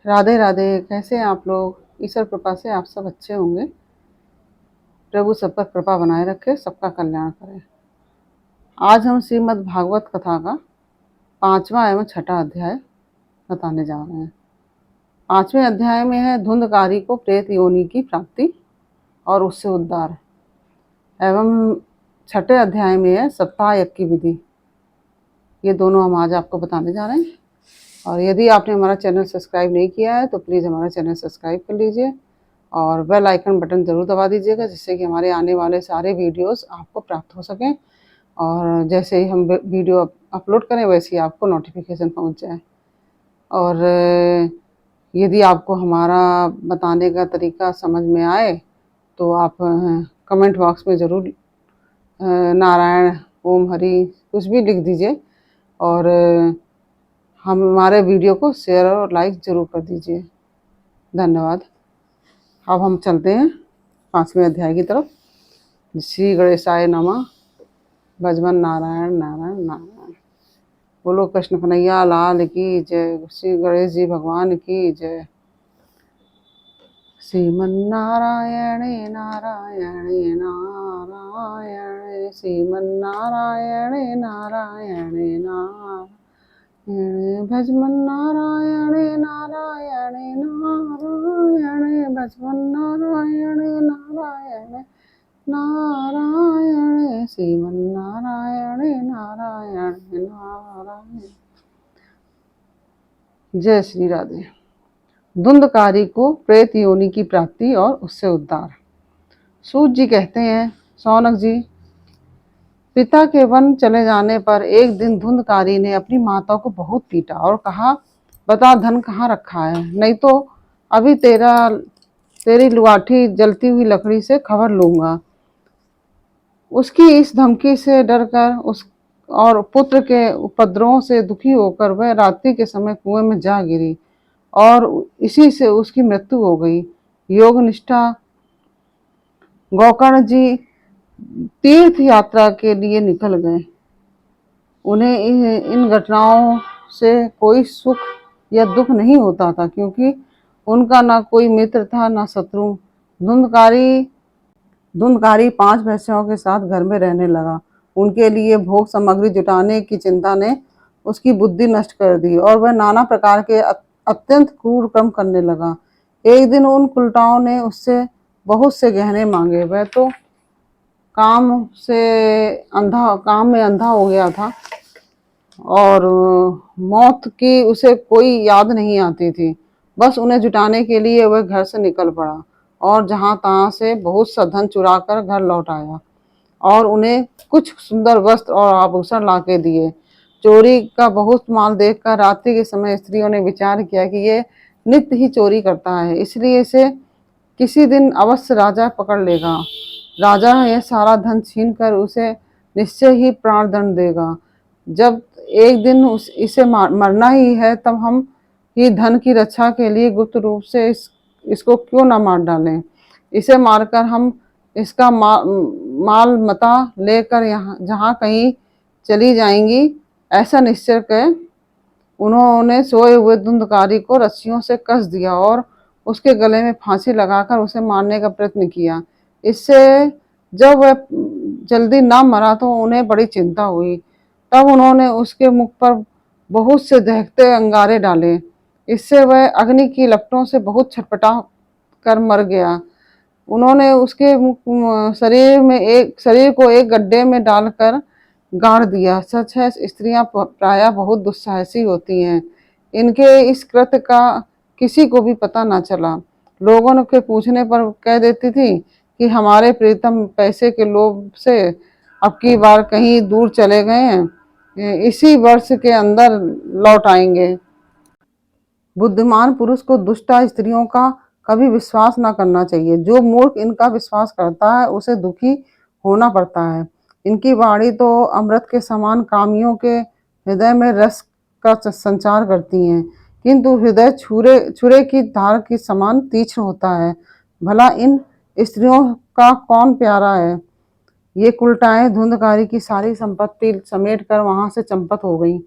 राधे राधे। कैसे हैं आप लोग? ईश्वर कृपा से आप सब अच्छे होंगे। प्रभु सब पर कृपा बनाए रखे, सबका कल्याण करें। आज हम श्रीमद् भागवत कथा का 5वां एवं 6ठा अध्याय बताने जा रहे हैं। 5वें अध्याय में है धुंधकारी को प्रेत योनि की प्राप्ति और उससे उद्धार, एवं 6ठे अध्याय में है सप्ताह यज्ञ की विधि। ये दोनों हम आज आपको बताने जा रहे हैं। और यदि आपने हमारा चैनल सब्सक्राइब नहीं किया है तो प्लीज़ हमारा चैनल सब्सक्राइब कर लीजिए और बेल आइकन बटन ज़रूर दबा दीजिएगा, जिससे कि हमारे आने वाले सारे वीडियोस आपको प्राप्त हो सकें और जैसे ही हम वीडियो अपलोड करें वैसे ही आपको नोटिफिकेशन पहुंच जाए। और यदि आपको हमारा बताने का तरीका समझ में आए तो आप कमेंट बॉक्स में ज़रूर नारायण, ओम हरि कुछ भी लिख दीजिए और हमारे वीडियो को शेयर और लाइक ज़रूर कर दीजिए। धन्यवाद। अब हम चलते हैं 5वें अध्याय की तरफ। श्री गणेशाय नमः। भजमन नारायण नारायण नारायण। बोलो कृष्ण कन्हैया लाल की जय। श्री गणेश जी भगवान की जय। श्रीमन्नारायणे नारायणे नारायण, श्रीमन्नारायणे नारायणे नारायण, भजमन नारायणे नारायणे नारायण, भजमन नारायणे नारायणे नारायण, श्रीमन्नारायणे नारायणे नारायण। जय श्री राधे। धुंधकारी को प्रेत योनि की प्राप्ति और उससे उद्धार। सूत जी कहते हैं, सौनक जी, पिता के वन चले जाने पर एक दिन धुंधकारी ने अपनी माता को बहुत पीटा और कहा, बता धन कहाँ रखा है, नहीं तो अभी तेरी लुआठी जलती हुई लकड़ी से खबर लूंगा। उसकी इस धमकी से डरकर और पुत्र के उपद्रवों से दुखी होकर वह रात्रि के समय कुएं में जा गिरी और इसी से उसकी मृत्यु हो गई। योग निष्ठा गोकर्ण जी तीर्थ यात्रा के लिए निकल गए। उन्हें इन घटनाओं से कोई सुख या दुख नहीं होता था, क्योंकि उनका ना कोई मित्र था ना शत्रु। धुंधकारी 5 भैंसों के साथ घर में रहने लगा। उनके लिए भोग सामग्री जुटाने की चिंता ने उसकी बुद्धि नष्ट कर दी और वह नाना प्रकार के अत्यंत क्रूर कर्म करने लगा। एक दिन उन कुलटाओं ने उससे बहुत से गहने मांगे। वह तो काम में अंधा हो गया था और मौत की उसे कोई याद नहीं आती थी। बस उन्हें जुटाने के लिए वह घर से निकल पड़ा और जहां तहां से बहुत सा धन चुरा कर घर लौट आया और उन्हें कुछ सुंदर वस्त्र और आभूषण ला के दिए। चोरी का बहुत माल देखकर रात्रि के समय स्त्रियों ने विचार किया कि ये नित्य ही चोरी करता है, इसलिए इसे किसी दिन अवश्य राजा पकड़ लेगा। राजा यह सारा धन छीन कर उसे निश्चय ही प्राण दंड देगा। जब एक दिन इसे मरना ही है, तब हम ही धन की रक्षा के लिए गुप्त रूप से इसको क्यों न मार डालें। इसे मारकर हम इसका माल मता लेकर यहाँ जहाँ कहीं चली जाएंगी, ऐसा निश्चय कर उन्होंने सोए हुए धुंधकारी को रस्सियों से कस दिया और उसके गले में फांसी लगाकर उसे मारने का प्रयत्न किया। इससे जब वह जल्दी ना मरा तो उन्हें बड़ी चिंता हुई। तब उन्होंने उसके मुख पर बहुत से दहकते अंगारे डाले। इससे वह अग्नि की लपटों से बहुत छटपटा कर मर गया। उन्होंने उसके शरीर को एक गड्ढे में डालकर गाड़ दिया। सच है, स्त्रियां प्रायः बहुत दुस्साहसी होती हैं। इनके इस कृत्य का किसी को भी पता न चला। लोगों के पूछने पर कह देती थी कि हमारे प्रीतम पैसे के लोभ से अब की बार कहीं दूर चले गए हैं, इसी वर्ष के अंदर लौट आएंगे। बुद्धिमान पुरुष को दुष्टा स्त्रियों का कभी विश्वास न करना चाहिए। जो मूर्ख इनका विश्वास करता है उसे दुखी होना पड़ता है। इनकी वाणी तो अमृत के समान कामियों के हृदय में रस का संचार करती हैं, किंतु हृदय छुरे की धार के समान तीक्ष्ण होता है। भला इन स्त्रियों का कौन प्यारा है। ये कुलटाएं धुंधकारी की सारी संपत्ति समेट कर वहां से चंपत हो गई।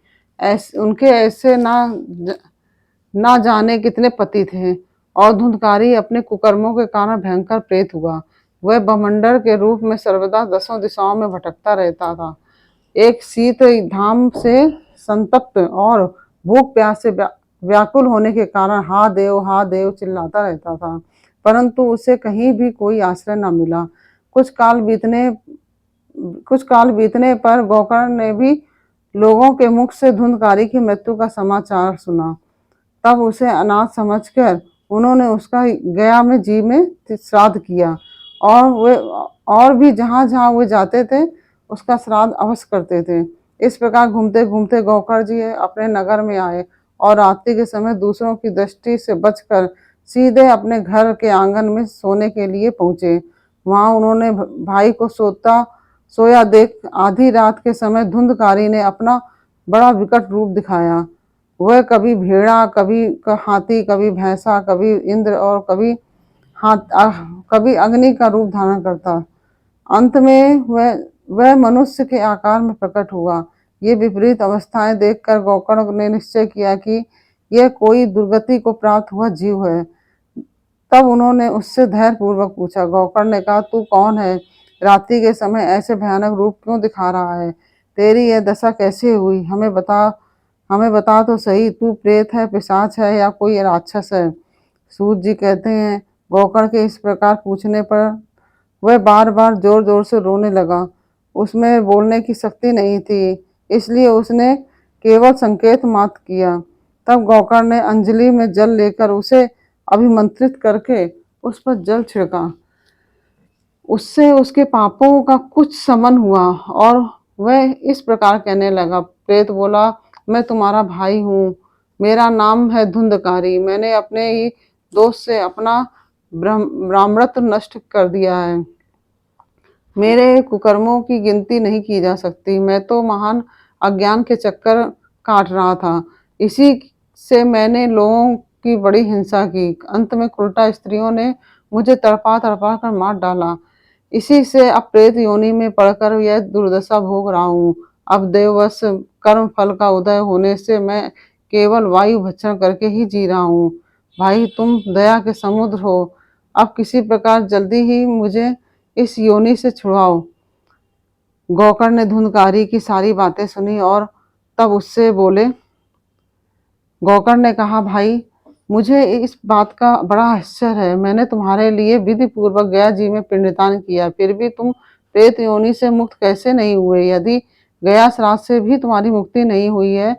उनके ऐसे ना ना जाने कितने पति थे, और धुंधकारी अपने कुकर्मों के कारण भयंकर प्रेत हुआ। वह बमंडर के रूप में सर्वदा दसों दिशाओं में भटकता रहता था। एक शीत धाम से संतप्त और भूख प्यास से व्याकुल होने के कारण हा देव चिल्लाता रहता था, परंतु उसे कहीं भी कोई आश्रय न मिला। कुछ काल बीतने कुछ काल बीतने पर गोकर्ण ने भी लोगों के मुख से धुंधकारी की मृत्यु का समाचार सुना। तब उसे अनाथ समझकर उन्होंने उसका गया में जी में श्राद्ध किया, और वे और भी जहाँ जहाँ वे जाते थे उसका श्राद्ध अवश्य करते थे। इस प्रकार घूमते घूमते गोकर्ण जी अपने नगर में आए, और रात्रि के समय दूसरों की दृष्टि से बचकर सीधे अपने घर के आंगन में सोने के लिए पहुंचे। वहां उन्होंने भाई को सोया देख आधी रात के समय धुंधकारी ने अपना बड़ा विकट रूप दिखाया। वह कभी भेड़ा, कभी हाथी, कभी भैंसा, कभी इंद्र और कभी अग्नि का रूप धारण करता। अंत में वह मनुष्य के आकार में प्रकट हुआ। ये विपरीत अवस्थाएं देखकर गोकर्ण ने निश्चय किया कि यह कोई दुर्गति को प्राप्त हुआ जीव है। तब उन्होंने उससे धैर्य पूर्वक पूछा। गोकर्ण ने कहा, तू कौन है? रात्रि के समय ऐसे भयानक रूप क्यों दिखा रहा है? तेरी यह दशा कैसे हुई? हमें बता तो सही, तू प्रेत है, पिशाच है, या कोई राक्षस है? सूत जी कहते हैं, गोकर्ण के इस प्रकार पूछने पर वह बार बार जोर जोर से रोने लगा। उसमें बोलने की शक्ति नहीं थी, इसलिए उसने केवल संकेत मात्र किया। तब गोकर्ण ने अंजलि में जल लेकर उसे अभिमंत्रित करके उस पर जल छिड़का। उससे उसके पापों का कुछ शमन हुआ, और वह इस प्रकार कहने लगा। प्रेत बोला, मैं तुम्हारा भाई हूँ, मेरा नाम है धुंधकारी। मैंने अपने ही दोष से अपना ब्राह्मणत्व नष्ट कर दिया है। मेरे कुकर्मों की गिनती नहीं की जा सकती। मैं तो महान अज्ञान के चक्कर काट रहा था, इसी से मैंने लोगों की बड़ी हिंसा की। अंत में उल्टा स्त्रियों ने मुझे तड़पा तड़पा कर मार डाला। इसी से अब प्रेत योनि में पड़कर यह दुर्दशा भोग रहा हूँ। अब देववश कर्म फल का उदय होने से मैं केवल वायु भक्षण करके ही जी रहा हूँ। भाई, तुम दया के समुद्र हो, अब किसी प्रकार जल्दी ही मुझे इस योनि से छुड़ाओ। गोकर्ण ने धुंधकारी की सारी बातें सुनी और तब उससे बोले। गोकर्ण ने कहा, भाई, मुझे इस बात का बड़ा आश्चर्य है। मैंने तुम्हारे लिए विधि पूर्वक गया जी में पिंडदान किया, फिर भी तुम प्रेत योनि से मुक्त कैसे नहीं हुए? यदि गया श्राद्ध से भी तुम्हारी मुक्ति नहीं हुई है,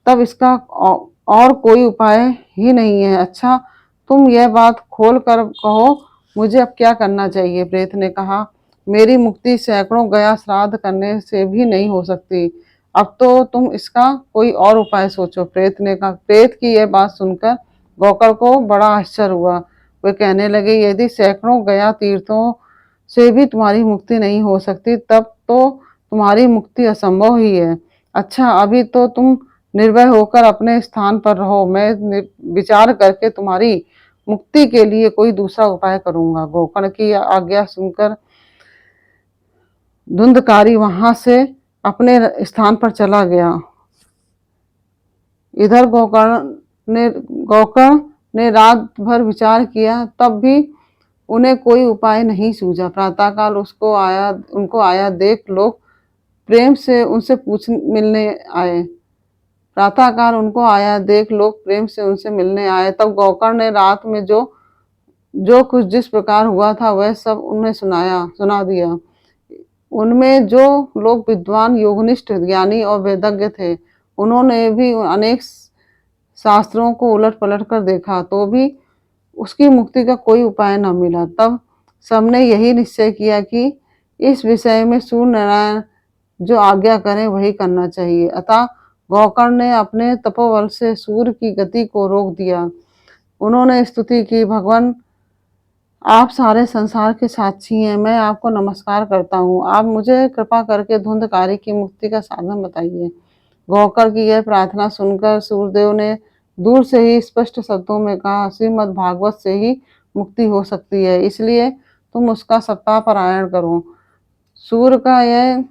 तब इसका और कोई उपाय ही नहीं है। अच्छा, तुम यह बात खोल कर कहो, मुझे अब क्या करना चाहिए? प्रेत ने कहा, मेरी मुक्ति सैकड़ों गया श्राद्ध करने से भी नहीं हो सकती। अब तो तुम इसका कोई और उपाय सोचो। प्रेत ने कहा। प्रेत की यह बात सुनकर गोकर्ण को बड़ा आश्चर्य हुआ। वे कहने लगे, यदि सैकड़ों गया तीर्थों से भी तुम्हारी मुक्ति नहीं हो सकती, तब तो तुम्हारी मुक्ति असंभव ही है। अच्छा, अभी तो तुम निर्भय होकर अपने स्थान पर रहो, मैं विचार करके तुम्हारी मुक्ति के लिए कोई दूसरा उपाय करूंगा। गोकर्ण की आज्ञा सुनकर धुंधकारी वहां से अपने स्थान पर चला गया। इधर गोकर्ण ने रात भर विचार किया, तब भी उन्हें कोई उपाय नहीं सूझा। प्रातःकाल उनको आया देख लोग प्रेम से उनसे मिलने आए। तब गोकर्ण ने रात में जो कुछ जिस प्रकार हुआ था वह सब उन्हें सुना दिया। उनमें जो लोग विद्वान, योगनिष्ठ, ज्ञानी और वेदज्ञ थे, उन्होंने भी अनेक शास्त्रों को उलट पलट कर देखा, तो भी उसकी मुक्ति का कोई उपाय न मिला। तब सबने यही निश्चय किया कि इस विषय में सूर्य नारायण जो आज्ञा करें वही करना चाहिए। अतः गोकर्ण ने अपने तपोबल से सूर्य की गति को रोक दिया। उन्होंने स्तुति की, भगवान, आप सारे संसार के साक्षी हैं, मैं आपको नमस्कार करता हूँ। आप मुझे कृपा करके धुंधकारी की मुक्ति का साधन बताइए। गोकर्ण की यह प्रार्थना सुनकर सूर्यदेव ने दूर से ही स्पष्ट शब्दों में कहा, श्रीमद् भागवत से ही मुक्ति हो सकती है, इसलिए तुम उसका सप्ताह पारायण करो। सूर्य का यह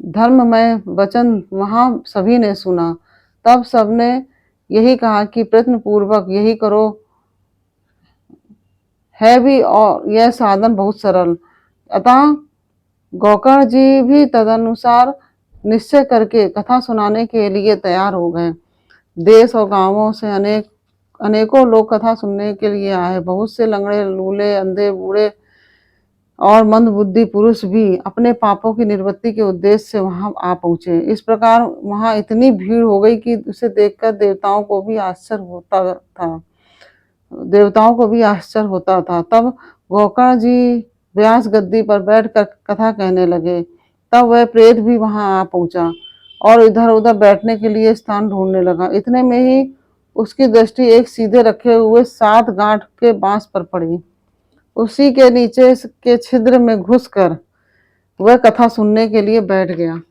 धर्ममय वचन वहां सभी ने सुना। तब सबने यही कहा कि प्रयत्न पूर्वक यही करो है भी, और यह साधन बहुत सरल। अतः गोकर्ण जी भी तदनुसार निश्चय करके कथा सुनाने के लिए तैयार हो गए। देश और गांवों से अनेकों लोग कथा सुनने के लिए आए। बहुत से लंगड़े, लूले, अंधे, बूढ़े और मंदबुद्धि पुरुष भी अपने पापों की निवृत्ति के उद्देश्य से वहां आ पहुंचे। इस प्रकार वहां इतनी भीड़ हो गई कि उसे देखकर देवताओं को भी आश्चर्य होता था। तब गोकर्ण जी व्यास गद्दी पर बैठकर कथा कहने लगे। तब वह प्रेत भी वहां आ पहुंचा और इधर उधर बैठने के लिए स्थान ढूंढने लगा। इतने में ही उसकी दृष्टि एक सीधे रखे हुए 7 गांठ के बांस पर पड़ी। उसी के नीचे के छिद्र में घुसकर वह कथा सुनने के लिए बैठ गया।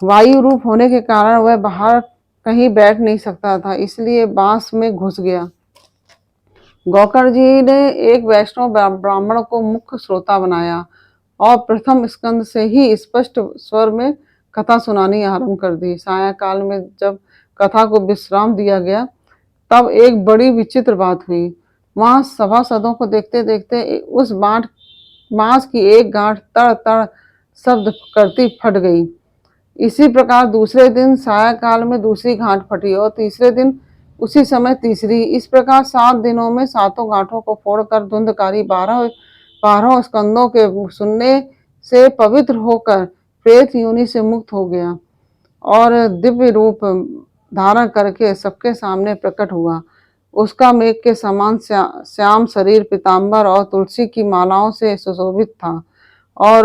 वायु रूप होने के कारण वह बाहर कहीं बैठ नहीं सकता था, इसलिए बांस में घुस गया। गोकर्ण जी ने एक वैष्णव ब्राह्मण को मुख्य श्रोता बनाया और प्रथम स्कंद से ही स्पष्ट स्वर में कथा सुनानी आरंभ कर दी। सायंकाल में जब कथा को विश्राम दिया गया, तब एक बड़ी विचित्र बात हुई। वहां सभासदों को देखते देखते उस बांस की एक गांठ तड़ तड़ शब्द करती फट गई। इसी प्रकार दूसरे दिन सायंकाल में दूसरी गांठ फटी और तीसरे दिन उसी समय तीसरी। इस प्रकार 7 दिनों में 7 गांठों को फोड़कर धुंधकारी 12 स्कंदों के सुनने से पवित्र होकर प्रेत योनि से मुक्त हो गया और दिव्य रूप धारण करके सबके सामने प्रकट हुआ। उसका मेघ के समान श्याम शरीर पीताम्बर और तुलसी की मालाओं से सुशोभित था और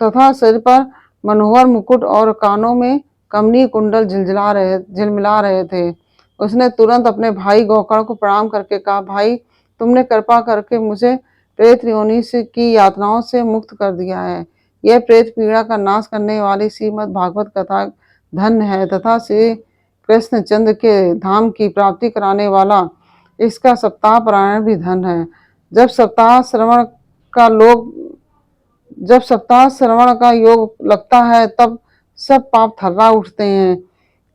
तथा सिर पर मनोहर मुकुट और कानों में कमनीय कुंडल झिलमिला रहे थे। उसने तुरंत अपने भाई गोकर्ण को प्रणाम करके कहा, भाई, तुमने कृपा करके मुझे प्रेत योनि की यातनाओं से मुक्त कर दिया है। यह प्रेत पीड़ा का नाश करने वाली श्रीमद् भागवत कथा धन्य है तथा श्री कृष्णचंद्र के धाम की प्राप्ति कराने वाला इसका सप्ताह पारायण भी धन्य है। जब सप्ताह श्रवण का योग लगता है, तब सब पाप थर्रा उठते हैं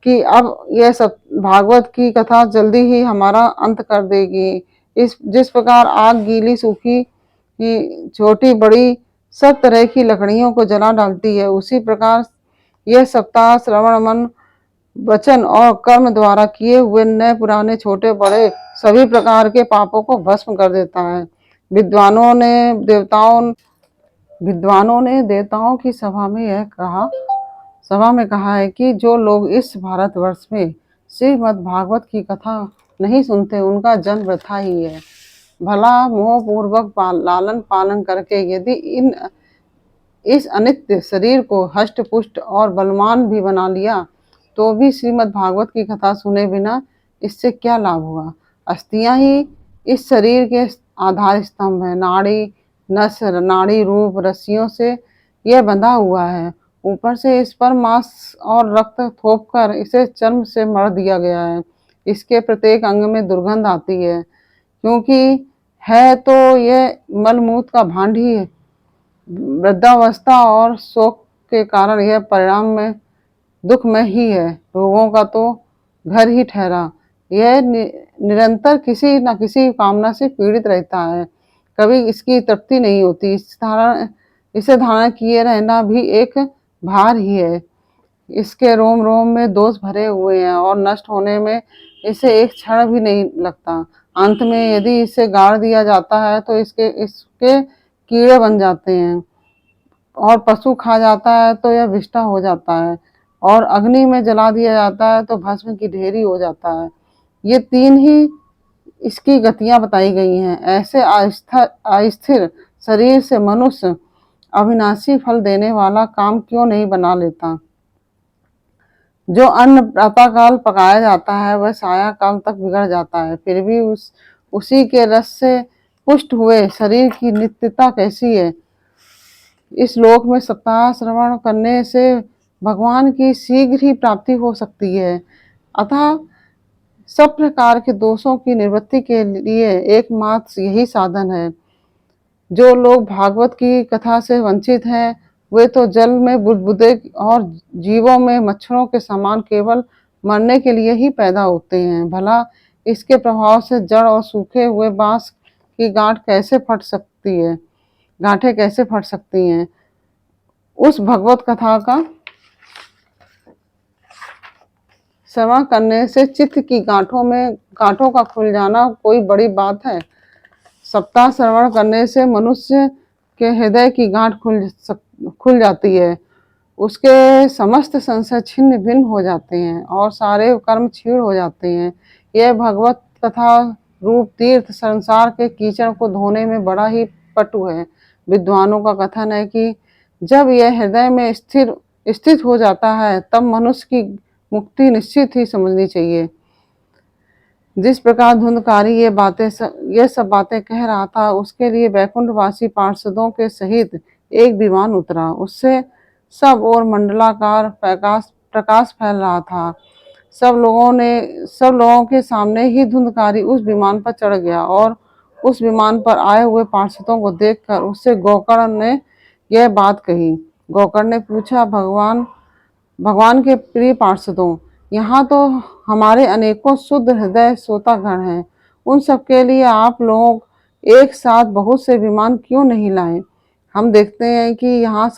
कि अब यह सब भागवत की कथा जल्दी ही हमारा अंत कर देगी। जिस प्रकार आग गीली सूखी छोटी बड़ी सब तरह की लकड़ियों को जला डालती है, उसी प्रकार यह सप्ताह श्रवण मन, वचन और कर्म द्वारा किए हुए नए पुराने छोटे बड़े सभी प्रकार के पापों को भस्म कर देता है। विद्वानों ने देवताओं की सभा में कहा है कि जो लोग इस भारतवर्ष में श्रीमद् भागवत की कथा नहीं सुनते, उनका जन्म वृथा ही है। भला मोह पूर्वक लालन पालन करके यदि इस अनित्य शरीर को हष्ट पुष्ट और बलवान भी बना लिया, तो भी श्रीमद् भागवत की कथा सुने बिना इससे क्या लाभ हुआ। अस्थियां ही इस शरीर के आधार स्तंभ है। नाड़ी रूप रस्सियों से यह बंधा हुआ है। ऊपर से इस पर मांस और रक्त थोपकर इसे चर्म से मढ़ दिया गया है। इसके प्रत्येक अंग में दुर्गंध आती है, क्योंकि है तो यह मलमूत्र का भांड ही है। वृद्धावस्था और शोक के कारण यह परिणाम में दुखमय ही है। रोगों का तो घर ही ठहरा। यह निरंतर किसी न किसी कामना से पीड़ित रहता है, कभी इसकी तृप्ति नहीं होती। इसे धारण किए रहना भी एक भार ही है। इसके रोम रोम में दोष भरे हुए हैं और नष्ट होने में इसे एक क्षण भी नहीं लगता। अंत में यदि इसे गाड़ दिया जाता है तो इसके कीड़े बन जाते हैं और पशु खा जाता है तो यह विष्ठा हो जाता है और अग्नि में जला दिया जाता है तो भस्म की ढेरी हो जाता है। ये 3 ही इसकी गतियां बताई गई हैं। ऐसे अस्थिर शरीर से मनुष्य अविनाशी फल देने वाला काम क्यों नहीं बना लेता। जो अन्न प्रातःकाल पकाया जाता है वह सायंकाल तक बिगड़ जाता है, फिर भी उसी के रस से पुष्ट हुए शरीर की नित्यता कैसी है। इस लोक में सप्ताह श्रवण करने से भगवान की शीघ्र ही प्राप्ति हो सकती है। अतः सब प्रकार के दोषों की निवृत्ति के लिए एकमात्र यही साधन है। जो लोग भागवत की कथा से वंचित हैं, वे तो जल में बुदबुदे और जीवों में मच्छरों के समान केवल मरने के लिए ही पैदा होते हैं। भला इसके प्रभाव से जड़ और सूखे हुए बांस की गांठें कैसे फट सकती हैं। उस भगवत कथा का श्रवण करने से चित्त की गांठों का खुल जाना कोई बड़ी बात है। सप्ताह श्रवण करने से मनुष्य के हृदय की गांठ खुल जाती है। उसके समस्त संशय छिन्न भिन्न हो जाते हैं और सारे कर्म क्षीण हो जाते हैं। यह भगवत कथा रूप तीर्थ संसार के कीचड़ को धोने में बड़ा ही पटु है। विद्वानों का कथन है कि जब यह हृदय में स्थित हो जाता है तब मनुष्य की मुक्ति निश्चित ही समझनी चाहिए। जिस प्रकार धुंधकारी ये सब बातें कह रहा था, उसके लिए बैकुंठवासी पार्षदों के सहित एक विमान उतरा। उससे सब और मंडलाकार प्रकाश फैल रहा था। सब लोगों के सामने ही धुंधकारी उस विमान पर चढ़ गया और उस विमान पर आए हुए पार्षदों को देखकर उससे गोकर्ण ने यह बात कही। गोकर्ण ने पूछा, भगवान के प्रिय पार्षदों, यहाँ तो हमारे अनेकों शुद्ध हृदय श्रोतागण हैं। उन सबके लिए आप लोग एक साथ बहुत से विमान क्यों नहीं लाए? हम देखते हैं कि यहाँ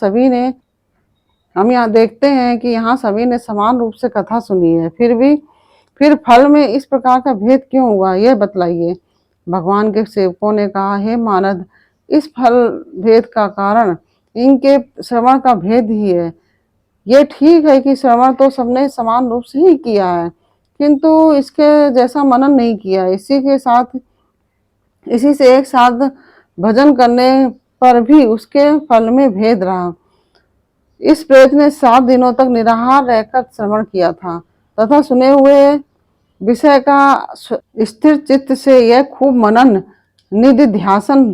सभी ने समान रूप से कथा सुनी है, फिर फल में इस प्रकार का भेद क्यों हुआ, यह बतलाइए। भगवान के सेवकों ने कहा, हे मानद, इस फल भेद का कारण इनके श्रवण का भेद ही है। ये ठीक है कि श्रवण तो सबने समान रूप से ही किया है, किंतु इसके जैसा मनन नहीं किया। इसी से एक साथ भजन करने पर भी उसके फल में भेद रहा। इस प्रेत ने 7 दिनों तक निराहार रहकर श्रवण किया था तथा सुने हुए विषय का स्थिर चित्त से यह खूब मनन निधिध्यासन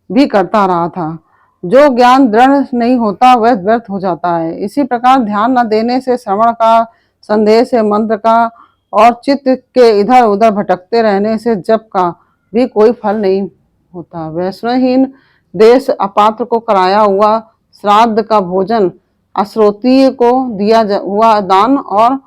भी करता रहा था। जो ज्ञान दृढ़ नहीं होता वह व्यर्थ हो जाता है। इसी प्रकार ध्यान न देने से, श्रवण का, संदेह से, मंत्र का और चित्त के इधर उधर भटकते रहने से जप का भी कोई फल नहीं होता। वैष्णवहीन देश अपात्र को कराया हुआ श्राद्ध का भोजन, अश्रोत्रिय को दिया हुआ दान और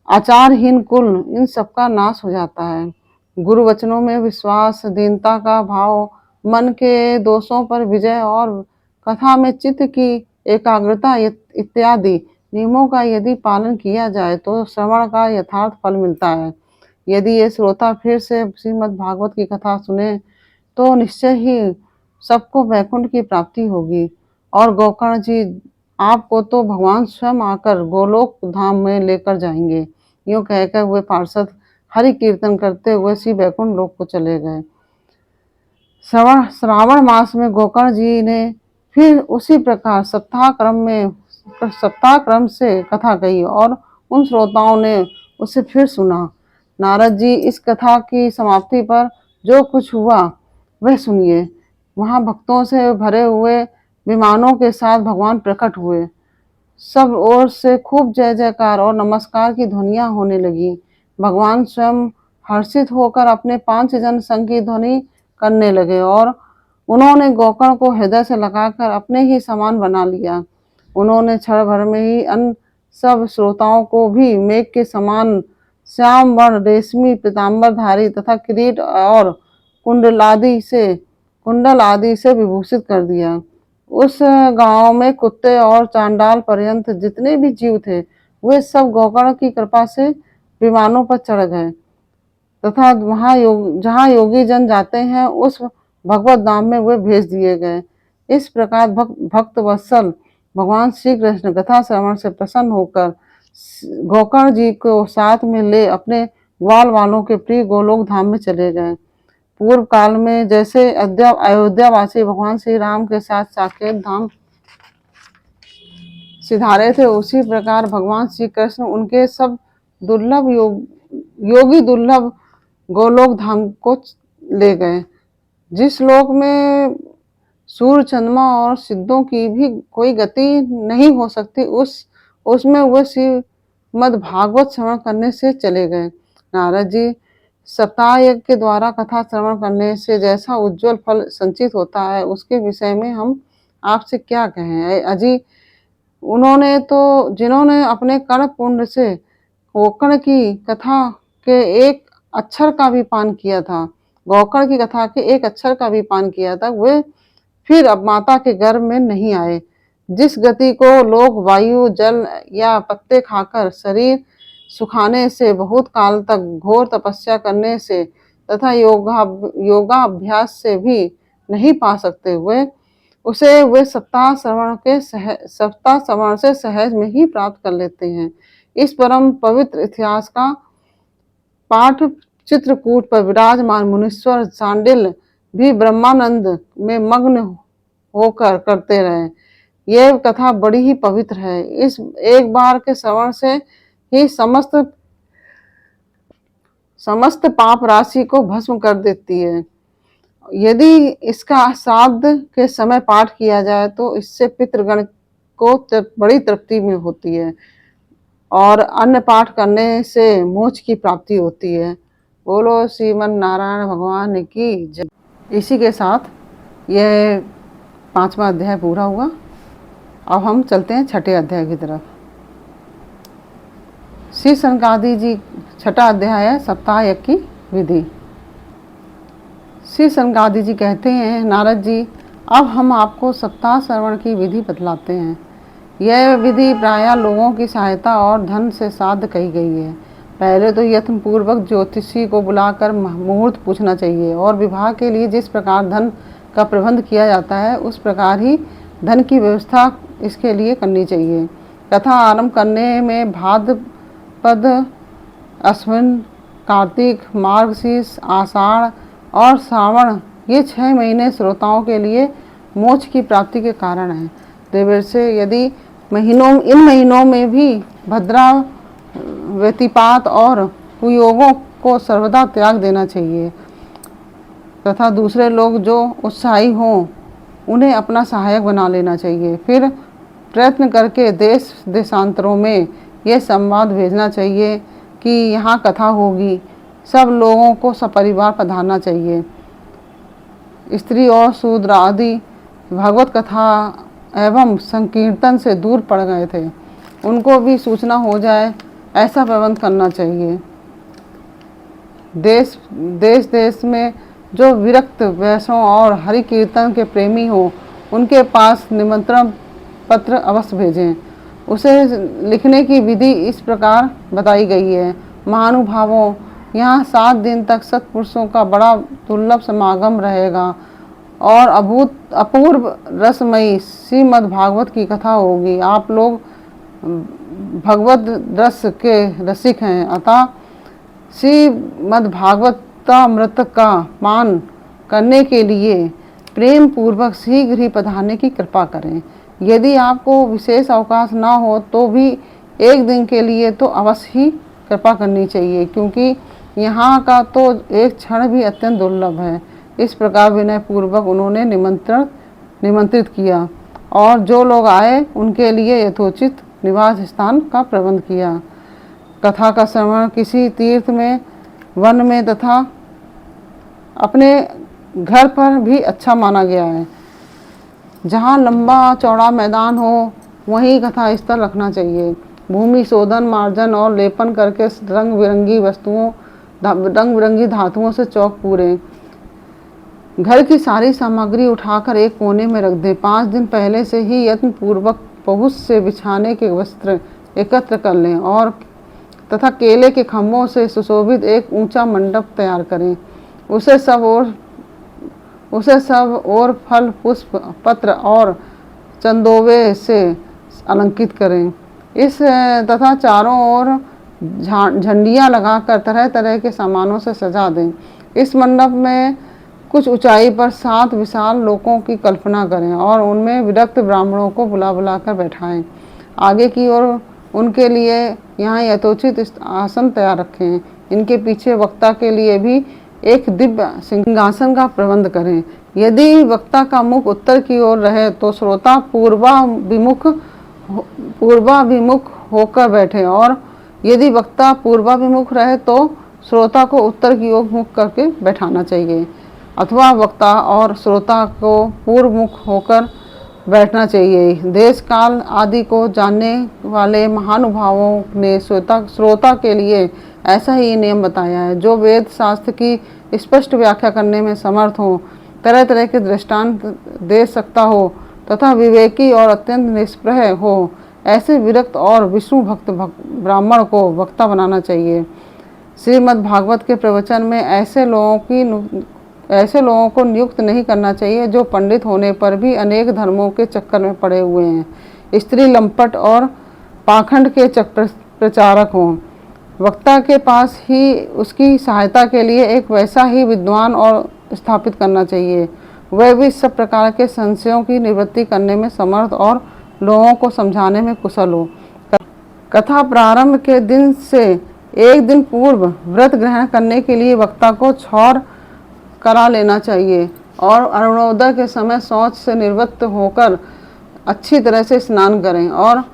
आचारहीन कुल, इन सबका नाश हो जाता है। गुरु वचनों में विश्वास, दीनता का भाव, मन के दोषों पर विजय और कथा में चित्त की एकाग्रता इत्यादि नियमों का यदि पालन किया जाए तो श्रवण का यथार्थ फल मिलता है। यदि ये श्रोता फिर से श्रीमद् भागवत की कथा सुने तो निश्चय ही सबको वैकुंठ की प्राप्ति होगी। और गोकर्ण जी, आपको तो भगवान स्वयं आकर गोलोक धाम में लेकर जाएंगे। यूं कहकर वे पार्षद हरि कीर्तन करते हुए श्री वैकुंठ लोक को चले गए। श्रावण मास में गोकर्ण जी ने फिर उसी प्रकार सप्ताह क्रम से कथा कही और उन श्रोताओं ने उसे फिर सुना। नारद जी, इस कथा की समाप्ति पर जो कुछ हुआ वह सुनिए। वहां भक्तों से भरे हुए विमानों के साथ भगवान प्रकट हुए। सब ओर से खूब जय जयकार और नमस्कार की ध्वनियां होने लगी। भगवान स्वयं हर्षित होकर अपने 5 जन संघ की ध्वनि करने लगे और उन्होंने गोकर्ण को हृदय से लगाकर अपने ही समान बना लिया। उन्होंने क्षण भर में ही अन्य सब श्रोताओं को भी मेघ के समान श्याम वर्ण रेशमी पीताम्बरधारी तथा किरीट और कुंडल आदि से विभूषित कर दिया। उस गांव में कुत्ते और चांडाल पर्यंत जितने भी जीव थे वे सब गोकर्ण की कृपा से विमानों पर चढ़ गए तथा जहाँ योगी जन जाते हैं उस भगवत धाम में वे भेज दिए गए। इस प्रकार भक्त वत्सल भगवान श्री कृष्ण कथा श्रवण से प्रसन्न होकर गोकर्ण जी को साथ में ले अपने ग्वाल वालों के प्रिय गोलोक धाम में चले गए। पूर्व काल में जैसे अयोध्यावासी भगवान श्री राम के साथ साकेत धाम सिधारे थे, उसी प्रकार भगवान श्री कृष्ण उनके सब दुर्लभ गोलोक धाम को ले गए। जिस लोक में सूर्य, चंद्रमा और सिद्धों की भी कोई गति नहीं हो सकती, उसमें वह श्रीमद् भागवत श्रवण करने से चले गए। नारद जी, सप्ताह यज्ञ के द्वारा कथा श्रवण करने से जैसा उज्जवल फल संचित होता है उसके विषय में हम आपसे क्या कहें। अजी, जिन्होंने अपने कर्म पुण्य से गोकर्ण की कथा के एक अक्षर का भी पान किया था, गोकर्ण की कथा के एक अक्षर का भी पान किया था, वे फिर अब माता के गर्भ में नहीं आए। जिस गति को लोग वायु, जल या पत्ते खाकर शरीर सुखाने से, बहुत काल तक घोर तपस्या करने से तथा योगाभ्यास से भी नहीं पा सकते, वे सप्ताह श्रवण से सहज में ही प्राप्त कर लेते हैं। इस परम पवित्र इतिहास का पाठ चित्रकूट पर विराजमान मुनीश्वर सांडिल्य भी ब्रह्मानंद में मग्न होकर करते रहे। यह कथा बड़ी ही पवित्र है। इस एक बार के श्रवण से ही समस्त पाप राशि को भस्म कर देती है। यदि इसका श्राद्ध के समय पाठ किया जाए तो इससे पितृगण को बड़ी तृप्ति में होती है और अन्न पाठ करने से मोक्ष की प्राप्ति होती है। बोलो श्रीमन नारायण भगवान की जय। इसी के साथ यह 5वां अध्याय पूरा हुआ। अब हम चलते हैं 6ठे अध्याय की तरफ। श्री सनकादि जी 6ठा अध्याय है सप्ताह यज्ञ की विधि। श्री सनकादि जी कहते हैं, नारद जी, अब हम आपको सप्ताह श्रवण की विधि बतलाते हैं। यह विधि प्रायः लोगों की सहायता और धन से साध्य कही गई है। पहले तो यत्न पूर्वक ज्योतिषी को बुलाकर मुहूर्त पूछना चाहिए और विवाह के लिए जिस प्रकार धन का प्रबंध किया जाता है उस प्रकार ही धन की व्यवस्था इसके लिए करनी चाहिए। कथा आरंभ करने में भाद्रपद, अश्विन, कार्तिक, मार्गशीर्ष, आषाढ़ और श्रावण ये 6 महीने श्रोताओं के लिए मोक्ष की प्राप्ति के कारण हैं। देवर्षि, यदि इन महीनों में भी भद्रा व्यतिपात और कुयोगों को सर्वदा त्याग देना चाहिए तथा दूसरे लोग जो उत्साही हों उन्हें अपना सहायक बना लेना चाहिए। फिर प्रयत्न करके देश देशांतरों में यह संवाद भेजना चाहिए कि यहाँ कथा होगी, सब लोगों को सपरिवार पधारना चाहिए। स्त्री और शूद्र आदि भगवत कथा एवं संकीर्तन से दूर पड़ गए थे, उनको भी सूचना हो जाए ऐसा प्रबंध करना चाहिए। देश देश में जो विरक्त वैष्णव और हरि कीर्तन के प्रेमी हो उनके पास निमंत्रण पत्र अवश्य भेजें। उसे लिखने की विधि इस प्रकार बताई गई है। महानुभावों, यहाँ 7 दिन तक सत्पुरुषों का बड़ा दुर्लभ समागम रहेगा और अपूर्व रसमयी श्रीमद् भागवत की कथा होगी। आप लोग भगवत रस के रसिक हैं, अतः श्रीमद् भागवतामृत का पान करने के लिए प्रेम पूर्वक शीघ्र ही पधारने की कृपा करें। यदि आपको विशेष अवकाश ना हो तो भी 1 दिन के लिए तो अवश्य ही कृपा करनी चाहिए, क्योंकि यहाँ का तो एक क्षण भी अत्यंत दुर्लभ है। इस प्रकार विनय पूर्वक उन्होंने निमंत्रित किया और जो लोग आए उनके लिए यथोचित निवास स्थान का प्रबंध किया। कथा का श्रवण किसी तीर्थ में, वन में तथा अपने घर पर भी अच्छा माना गया है। जहाँ लंबा चौड़ा मैदान हो वहीं कथा स्थल रखना चाहिए। भूमि शोधन, मार्जन और लेपन करके रंग बिरंगी धातुओं से चौक पूरे। घर की सारी सामग्री उठाकर एक कोने में रख दें। 5 दिन पहले से ही यत्न पूर्वक बहुत से बिछाने के वस्त्र एकत्र कर लें और तथा केले के खम्भों से सुशोभित एक ऊंचा मंडप तैयार करें। उसे सब और फल, पुष्प, पत्र और चंदोवे से अलंकृत करें। इस तथा चारों ओर झंडियाँ लगाकर तरह तरह के सामानों से सजा दें। इस मंडप में कुछ ऊंचाई पर 7 विशाल लोकों की कल्पना करें और उनमें विरक्त ब्राह्मणों को बुला कर बैठाएं। आगे की ओर उनके लिए यहाँ यथोचित आसन तैयार रखें। इनके पीछे वक्ता के लिए भी एक दिव्य सिंहासन का प्रबंध करें। यदि वक्ता का मुख उत्तर की ओर रहे तो श्रोता पूर्वाभिमुख होकर बैठे और यदि वक्ता पूर्वाभिमुख रहे तो श्रोता को उत्तर की ओर मुख करके बैठाना चाहिए, अथवा वक्ता और श्रोता को पूर्व मुख होकर बैठना चाहिए। देश काल आदि को जानने वाले महानुभावों ने श्रोता के लिए ऐसा ही नियम बताया है। जो वेद शास्त्र की स्पष्ट व्याख्या करने में समर्थ हो, तरह तरह के दृष्टांत दे सकता हो तथा विवेकी और अत्यंत निष्प्रह हो, ऐसे विरक्त और विष्णु भक्त ब्राह्मण को वक्ता बनाना चाहिए। श्रीमद् भागवत के प्रवचन में ऐसे लोगों को नियुक्त नहीं करना चाहिए जो पंडित होने पर भी अनेक धर्मों के चक्कर में पड़े हुए हैं, स्त्री लंपट और पाखंड के प्रचारक हों। वक्ता के पास ही उसकी सहायता के लिए एक वैसा ही विद्वान और स्थापित करना चाहिए, वह भी सब प्रकार के संशयों की निवृत्ति करने में समर्थ और लोगों को समझाने में कुशल हो। कथा प्रारंभ के दिन से एक दिन पूर्व व्रत ग्रहण करने के लिए वक्ता को छौर करा लेना चाहिए और अरुणोदय के समय शौच से निवृत्त होकर अच्छी तरह से स्नान करें और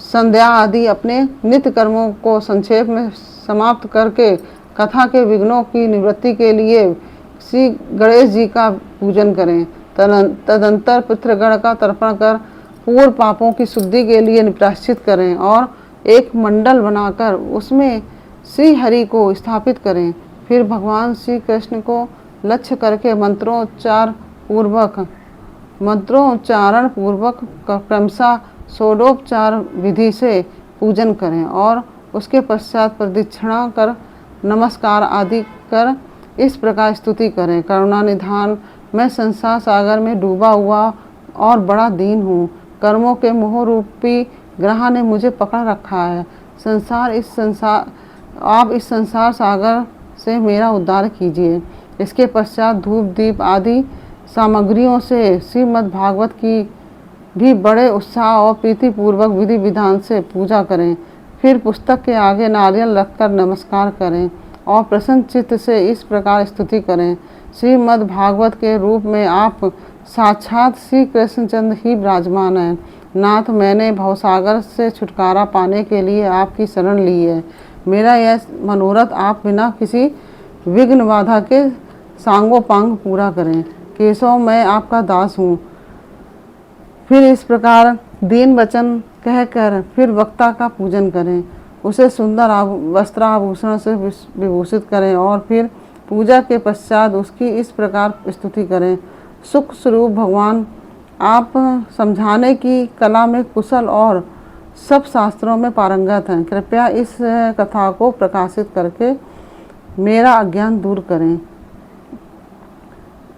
संध्या आदि अपने नित्य कर्मों को संक्षेप में समाप्त करके कथा के विघ्नों की निवृत्ति के लिए श्री गणेश जी का पूजन करें। तदंतर पितृगण का तर्पण कर पूर्व पापों की शुद्धि के लिए प्रायश्चित करें और एक मंडल बनाकर उसमें श्री हरि को स्थापित करें। फिर भगवान श्री कृष्ण को लक्ष्य करके मंत्रोच्चारण पूर्वक क्रमशः षोडोपचार विधि से पूजन करें और उसके पश्चात प्रदक्षिणा कर नमस्कार आदि कर इस प्रकार स्तुति करें। करुणा निधान, मैं संसार सागर में डूबा हुआ और बड़ा दीन हूँ। कर्मों के मोह रूपी ग्रह ने मुझे पकड़ रखा है। आप इस संसार सागर से मेरा उद्धार कीजिए। इसके पश्चात धूप दीप आदि सामग्रियों से श्रीमद् भागवत की भी बड़े उत्साह और प्रीतिपूर्वक विधि विधान से पूजा करें। फिर पुस्तक के आगे नारियल रखकर नमस्कार करें और प्रसन्न चित्त से इस प्रकार स्तुति करें। श्रीमद् भागवत के रूप में आप साक्षात श्री कृष्णचंद्र ही विराजमान हैं। नाथ, मैंने भवसागर से छुटकारा पाने के लिए आपकी शरण ली है। मेरा यह मनोरथ आप बिना किसी विघ्न बाधा के सांगोपांग पूरा करें। केशव, मैं आपका दास हूँ। फिर इस प्रकार दीन वचन कहकर फिर वक्ता का पूजन करें, उसे सुंदर वस्त्राभूषण से विभूषित करें और फिर पूजा के पश्चात उसकी इस प्रकार स्तुति करें। सुख स्वरूप भगवान, आप समझाने की कला में कुशल और सब शास्त्रों में पारंगत हैं। कृपया इस कथा को प्रकाशित करके मेरा अज्ञान दूर करें।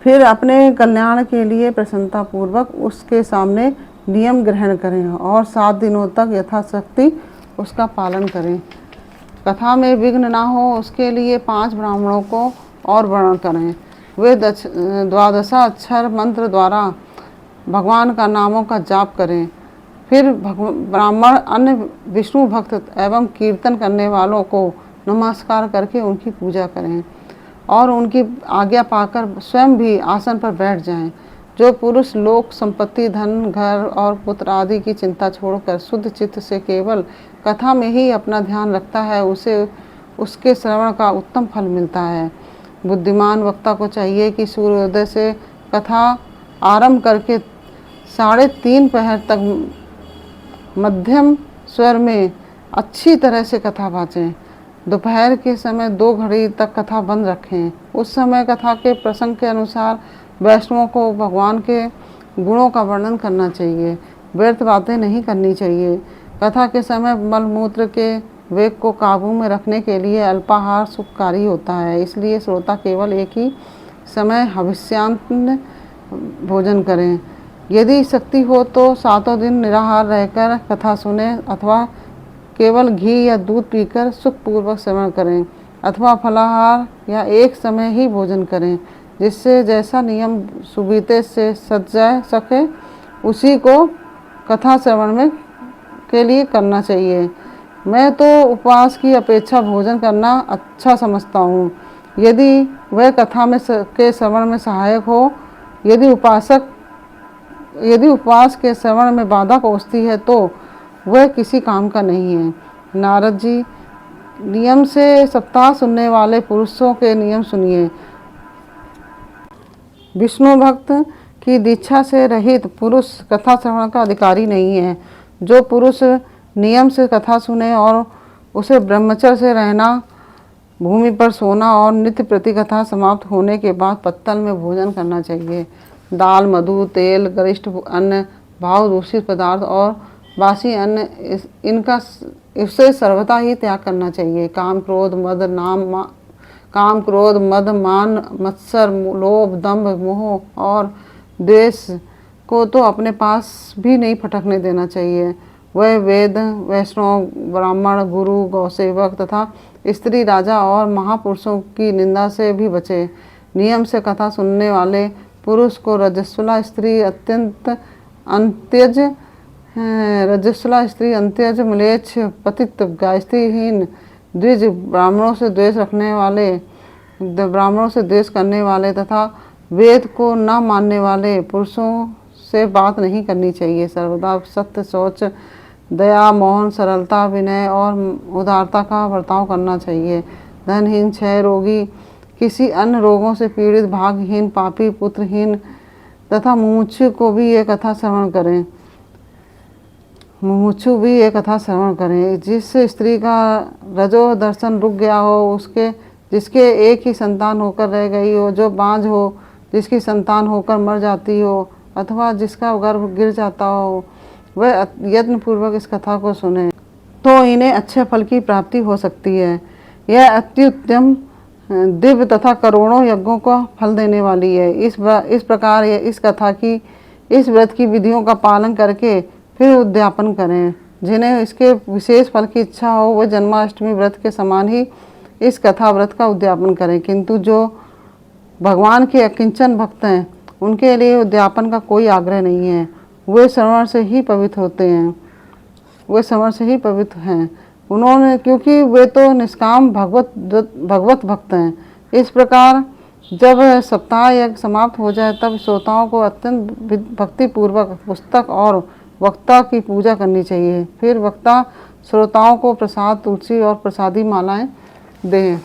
फिर अपने कल्याण के लिए प्रसन्नतापूर्वक उसके सामने नियम ग्रहण करें और 7 दिनों तक यथाशक्ति उसका पालन करें। कथा में विघ्न ना हो उसके लिए 5 ब्राह्मणों को और वर्णन करें। वे 12 अक्षर मंत्र द्वारा भगवान का नामों का जाप करें। फिर ब्राह्मण अन्य विष्णु भक्त एवं कीर्तन करने वालों को नमस्कार करके उनकी पूजा करें और उनकी आज्ञा पाकर स्वयं भी आसन पर बैठ जाएं। जो पुरुष लोक संपत्ति, धन, घर और पुत्र आदि की चिंता छोड़कर शुद्ध चित्त से केवल कथा में ही अपना ध्यान रखता है, उसे उसके श्रवण का उत्तम फल मिलता है। बुद्धिमान वक्ता को चाहिए कि सूर्योदय से कथा आरंभ करके 3:30 पहर तक मध्यम स्वर में अच्छी तरह से कथा वाचें। दोपहर के समय 2 घड़ी तक कथा बंद रखें। उस समय कथा के प्रसंग के अनुसार वैष्णवों को भगवान के गुणों का वर्णन करना चाहिए। व्यर्थ बातें नहीं करनी चाहिए। कथा के समय मलमूत्र के वेग को काबू में रखने के लिए अल्पाहार सुखकारी होता है, इसलिए श्रोता केवल एक ही समय हविष्यान्न भोजन करें। यदि शक्ति हो तो 7 दिन निराहार रहकर कथा सुने अथवा केवल घी या दूध पीकर सुखपूर्वक श्रवण करें अथवा फलाहार या एक समय ही भोजन करें। जिससे जैसा नियम सुविधे से सज सके उसी को कथा श्रवण में के लिए करना चाहिए। मैं तो उपवास की अपेक्षा भोजन करना अच्छा समझता हूँ, यदि वह कथा में के श्रवण में सहायक हो। यदि उपवास के श्रवण में बाधा पहुँचती है तो वह किसी काम का नहीं है। नारद जी, नियम से सप्ताह सुनने वाले पुरुषों के नियम सुनिए। विष्णु भक्त कि दीक्षा से रहित पुरुष कथा श्रवण का अधिकारी नहीं है। जो पुरुष नियम से कथा सुने और उसे ब्रह्मचर्य से रहना, भूमि पर सोना और नित्य प्रति कथा समाप्त होने के बाद पत्तल में भोजन करना चाहिए। दाल, मधु, तेल, गरिष्ठ अन्न, भाव दूषित पदार्थ और बासी अन्न, इससे सर्वथा ही त्याग करना चाहिए। काम, क्रोध, मद, मान, मत्सर, लोभ, दंभ, मोह और द्वेष को तो अपने पास भी नहीं फटकने देना चाहिए। वह वेद, वैष्णव, ब्राह्मण, गुरु, गौसेवक तथा स्त्री, राजा और महापुरुषों की निंदा से भी बचे। नियम से कथा सुनने वाले पुरुष को रजस्वला स्त्री अंत्यज, म्लेच्छ, पतित, गायत्रीहीन, द्विज, ब्राह्मणों से द्वेष करने वाले तथा वेद को न मानने वाले पुरुषों से बात नहीं करनी चाहिए। सर्वदा सत्य, शौच, दया, मौन, सरलता, विनय और उदारता का बर्ताव करना चाहिए। धनहीन, क्षय रोगी, किसी अन्य रोगों से पीड़ित, भाग्यहीन, पापी, पुत्रहीन तथा मुमुक्षु भी ये कथा श्रवण करें। जिस स्त्री का रजो दर्शन रुक गया हो, जिसके एक ही संतान होकर रह गई हो, जो बांझ हो, जिसकी संतान होकर मर जाती हो अथवा जिसका गर्भ गिर जाता हो, वह यत्न पूर्वक इस कथा को सुने तो इन्हें अच्छे फल की प्राप्ति हो सकती है। यह अत्युत्तम, दिव्य तथा करोड़ों यज्ञों का फल देने वाली है। इस प्रकार इस कथा की, इस व्रत की विधियों का पालन करके फिर उद्यापन करें। जिन्हें इसके विशेष फल की इच्छा हो, वह जन्माष्टमी व्रत के समान ही इस कथा व्रत का उद्यापन करें। किंतु जो भगवान के अकिंचन भक्त हैं, उनके लिए उद्यापन का कोई आग्रह नहीं है। वे श्रवण से ही पवित्र हैं। उन्होंने, क्योंकि वे तो निष्काम भगवत भक्त हैं। इस प्रकार जब सप्ताह यज्ञ समाप्त हो जाए, तब श्रोताओं को अत्यंत भक्तिपूर्वक पुस्तक और वक्ता की पूजा करनी चाहिए। फिर वक्ता श्रोताओं को प्रसाद, तुलसी और प्रसादी मालाएं दें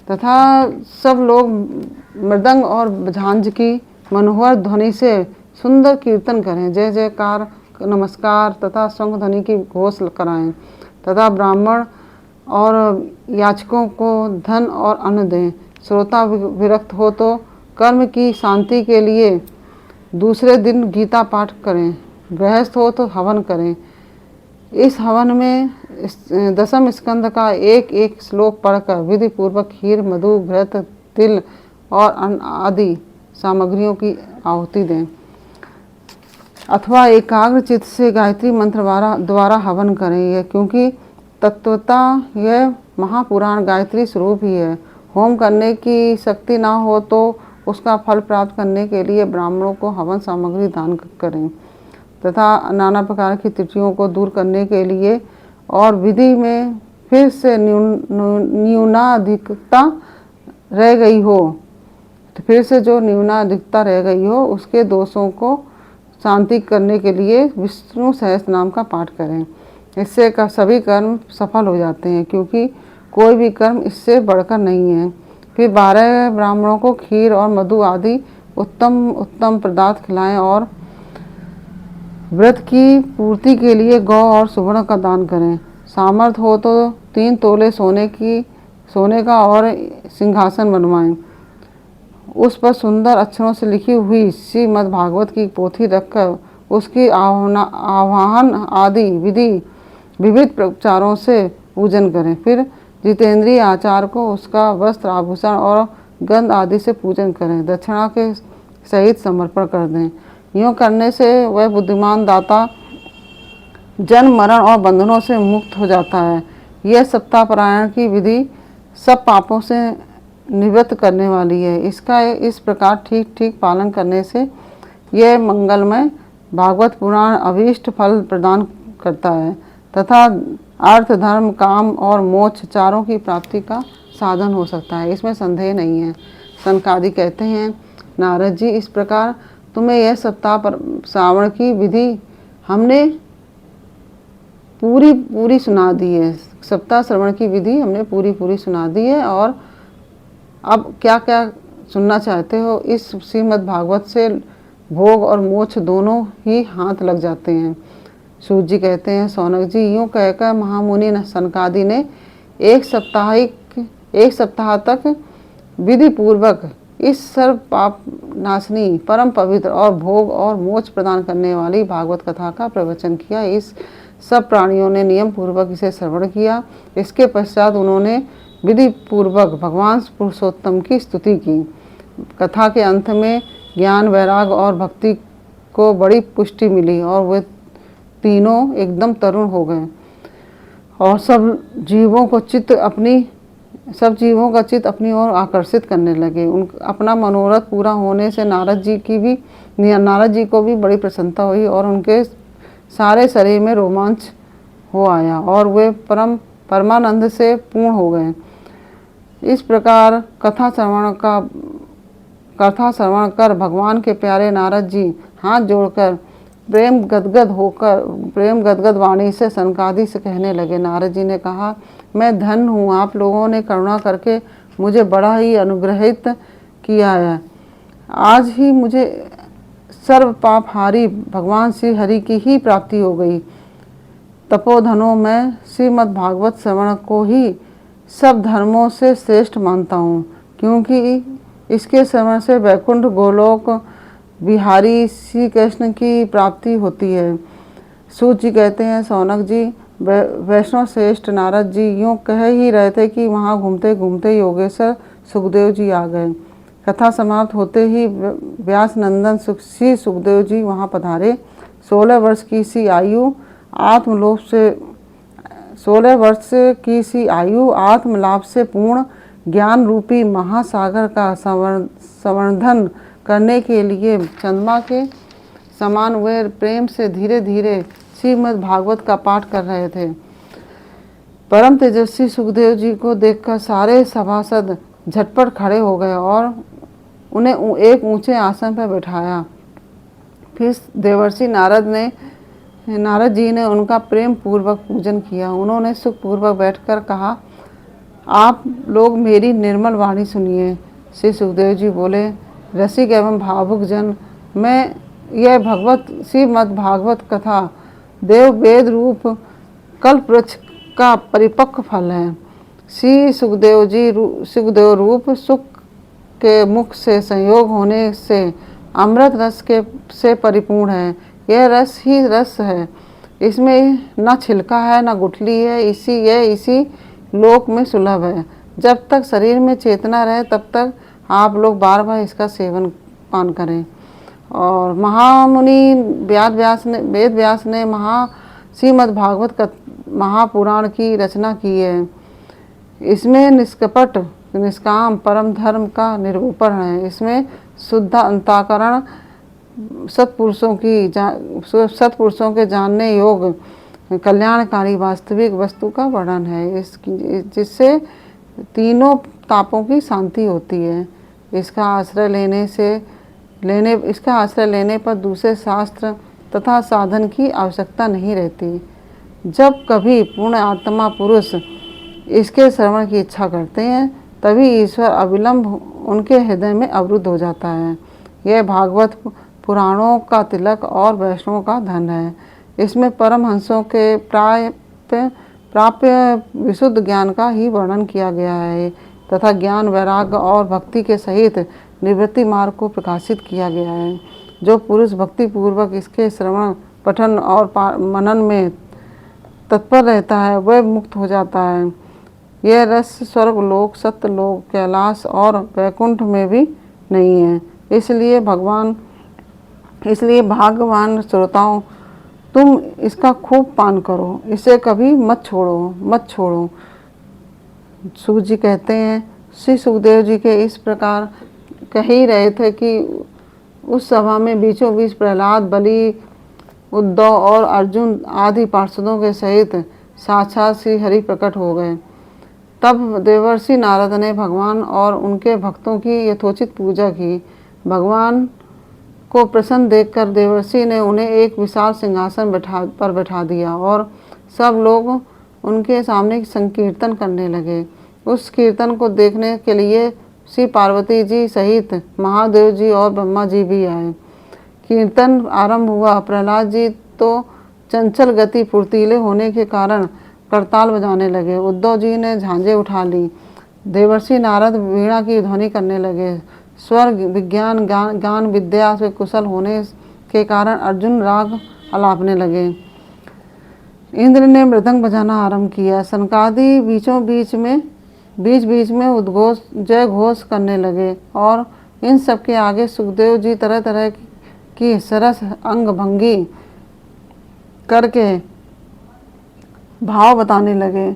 तथा सब लोग मृदंग और झांझ की मनोहर ध्वनि से सुंदर कीर्तन करें। जय जयकार, नमस्कार तथा शंख ध्वनि की घोष कराएं तथा ब्राह्मण और याचकों को धन और अन्न दें। श्रोता विरक्त हो तो कर्म की शांति के लिए दूसरे दिन गीता पाठ करें। गृहस्थ हो तो हवन करें। इस हवन में दशम स्कंद का एक एक श्लोक पढ़कर विधि पूर्वक खीर, मधु, घृत, तिल और अन्न आदि सामग्रियों की आहुति दें अथवा एकाग्र चित्त से गायत्री मंत्र द्वारा हवन करें। क्योंकि तत्वतः यह महापुराण गायत्री स्वरूप ही है। होम करने की शक्ति ना हो तो उसका फल प्राप्त करने के लिए ब्राह्मणों को हवन सामग्री दान करें तथा नाना प्रकार की त्रुटियों को दूर करने के लिए और विधि में फिर से न्यूनाधिकता रह गई हो, उसके दोषों को शांति करने के लिए विष्णु सहस्त्र नाम का पाठ करें। इससे सभी कर्म सफल हो जाते हैं, क्योंकि कोई भी कर्म इससे बढ़कर नहीं है। फिर 12 ब्राह्मणों को खीर और मधु आदि उत्तम पदार्थ खिलाएं और व्रत की पूर्ति के लिए गौ और सुवर्ण का दान करें। सामर्थ्य हो तो 3 तोले सोने का और सिंहासन बनवाएं। उस पर सुंदर अक्षरों से लिखी हुई श्रीमद् भागवत की पोथी रखकर उसकी आवाहन आदि विविध प्रचारों से पूजन करें। फिर जितेंद्रीय आचार्य को उसका वस्त्र, आभूषण और गंध आदि से पूजन करें। दक्षिणा के सहित समर्पण कर दें। यूँ करने से वह बुद्धिमान दाता जन्म, मरण और बंधनों से मुक्त हो जाता है। यह सप्ताह पारायण की विधि सब पापों से निवृत्त करने वाली है। इसका इस प्रकार ठीक पालन करने से यह मंगलमय भागवत पुराण अभीष्ट फल प्रदान करता है तथा अर्थ, धर्म, काम और मोक्ष चारों की प्राप्ति का साधन हो सकता है। इसमें संदेह नहीं है। सनकादि कहते हैं, नारद जी, इस प्रकार तुम्हें यह सप्ताह श्रावण की विधि हमने पूरी सुना दी है। सप्ताह श्रवण की विधि हमने पूरी सुना दी है। और अब क्या क्या सुनना चाहते हो, इस श्रीमद् भागवत से भोग और मोक्ष दोनों ही हाथ लग जाते हैं। सूत जी कहते हैं, शौनक जी, यूँ कहकर महामुनि सनकादि ने एक सप्ताह तक विधि पूर्वक इस सर्व पाप नाशनी, परम पवित्र और भोग और मोक्ष प्रदान करने वाली भागवत कथा का प्रवचन किया। इस सब प्राणियों ने नियम पूर्वक इसे श्रवण किया। इसके पश्चात उन्होंने विधि पूर्वक भगवान पुरुषोत्तम की स्तुति की। कथा के अंत में ज्ञान, वैराग और भक्ति को बड़ी पुष्टि मिली और वे तीनों एकदम तरुण हो गए और सब जीवों का चित्त अपनी ओर आकर्षित करने लगे। अपना मनोरथ पूरा होने से नारद जी को भी बड़ी प्रसन्नता हुई और उनके सारे शरीर में रोमांच हो आया और वे परमानंद से पूर्ण हो गए। इस प्रकार कथा श्रवण कर भगवान के प्यारे नारद जी हाथ जोड़कर प्रेम गदगद वाणी से सनकादि से कहने लगे। नारद जी ने कहा, मैं धन्य हूँ, आप लोगों ने करुणा करके मुझे बड़ा ही अनुग्रहित किया है। आज ही मुझे सर्व पापहारी भगवान श्री हरि की ही प्राप्ति हो गई। तपोधनों में श्रीमद् भागवत श्रवण को ही सब धर्मों से श्रेष्ठ मानता हूँ, क्योंकि इसके श्रवण से वैकुंठ गोलोक बिहारी श्री कृष्ण की प्राप्ति होती है। सूत जी कहते हैं, शौनक जी, वैष्णव श्रेष्ठ नारद जी यूँ कह ही रहे थे कि वहाँ घूमते घूमते योगेश्वर सुखदेव जी आ गए। कथा समाप्त होते ही व्यास नंदन श्री सुखदेव जी वहाँ पधारे। 16 वर्ष की सी आत्मलाभ से पूर्ण ज्ञान रूपी महासागर का संवर्धन करने के लिए चंद्रमा के समान वे प्रेम से धीरे धीरे श्रीमद् भागवत का पाठ कर रहे थे। परम तेजस्वी सुखदेव जी को देखकर सारे सभासद झटपट खड़े हो गए और उन्हें एक ऊंचे आसन पर बैठाया। फिर देवर्षि नारद जी ने उनका प्रेम पूर्वक पूजन किया। उन्होंने सुखपूर्वक बैठकर कहा, आप लोग मेरी निर्मल वाणी सुनिए। श्री सुखदेव जी बोले, रसिक एवं भावुक जन, मैं यह श्रीमद् भागवत कथा देव वेद रूप कल्प वृक्ष का परिपक्व फल है। श्री सुखदेव रूप सुख के मुख से संयोग होने से अमृत रस से परिपूर्ण है। यह रस ही रस है, इसमें न छिलका है न गुठली है। इसी लोक में सुलभ है। जब तक शरीर में चेतना रहे तब तक आप लोग बार बार इसका सेवन पान करें। और महामुनि वेद व्यास ने श्रीमद् भागवत महापुराण की रचना की है। इसमें निष्कपट निष्काम परम धर्म का निरूपण है। इसमें शुद्ध अंतःकरण सत्पुरुषों के जानने योग्य कल्याणकारी वास्तविक वस्तु का वर्णन है, जिससे तीनों तापों की शांति होती है। इसका आश्रय लेने पर दूसरे शास्त्र तथा साधन की आवश्यकता नहीं रहती। जब कभी पूर्ण आत्मा पुरुष इसके श्रवण की इच्छा करते हैं, तभी ईश्वर अविलंब उनके हृदय में अवरुद्ध हो जाता है। यह भागवत पुराणों का तिलक और वैष्णवों का धन है। इसमें परमहंसों के प्राप्य विशुद्ध ज्ञान का ही वर्णन किया गया है तथा ज्ञान, वैराग्य और भक्ति के सहित निवृत्ति मार्ग को प्रकाशित किया गया है। जो पुरुष भक्ति पूर्वक इसके श्रवण, पठन और मनन में तत्पर रहता है, वह मुक्त हो जाता है। यह रस स्वर्ग लोक, सत्य लोक, कैलाश और वैकुंठ में भी नहीं है। इसलिए भाग्यवान श्रोताओं, तुम इसका खूब पान करो, इसे कभी मत छोड़ो। सूत जी कहते हैं, श्री सुखदेव जी के इस प्रकार कह ही रहे थे कि उस सभा में बीचों बीच प्रहलाद, बलि, उद्धव और अर्जुन आदि पार्षदों के सहित साक्षात श्री हरि प्रकट हो गए। तब देवर्षि नारद ने भगवान और उनके भक्तों की यथोचित पूजा की। भगवान को प्रसन्न देखकर देवर्षि ने उन्हें एक विशाल सिंहासन पर बैठा दिया और सब लोग उनके सामने संकीर्तन करने लगे। उस कीर्तन को देखने के लिए श्री पार्वती जी सहित महादेव जी और ब्रह्मा जी भी आए। कीर्तन आरंभ हुआ। प्रहलाद जी तो चंचल गति फुर्तीले होने के कारण करताल बजाने लगे। उद्धव जी ने झांझे उठा ली। देवर्षि नारद वीणा की ध्वनि करने लगे। स्वर्ग विज्ञान गान विद्या से कुशल होने के कारण अर्जुन राग अलापने लगे। इंद्र ने मृदंग बजाना आरंभ किया। सनकादि बीच बीच में उद्घोष जय घोष करने लगे और इन सब के आगे सुखदेव जी तरह तरह की सरस अंग भंगी करके भाव बताने लगे।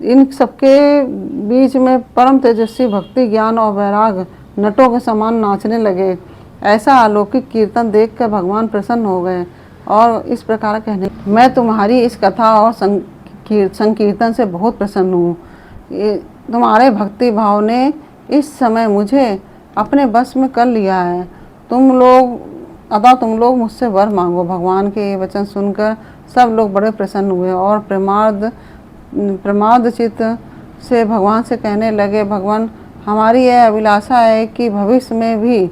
इन सबके बीच में परम तेजस्वी भक्ति ज्ञान और वैराग नटों के समान नाचने लगे। ऐसा अलौकिक कीर्तन देखकर भगवान प्रसन्न हो गए और इस प्रकार कहने, मैं तुम्हारी इस कथा और संकीर्तन से बहुत प्रसन्न हूँ। तुम्हारे भक्ति भाव ने इस समय मुझे अपने बस में कर लिया है। तुम लोग मुझसे वर मांगो। भगवान के ये वचन सुनकर सब लोग बड़े प्रसन्न हुए और प्रमाद चित्त से भगवान से कहने लगे, भगवान हमारी यह अभिलाषा है कि भविष्य में भी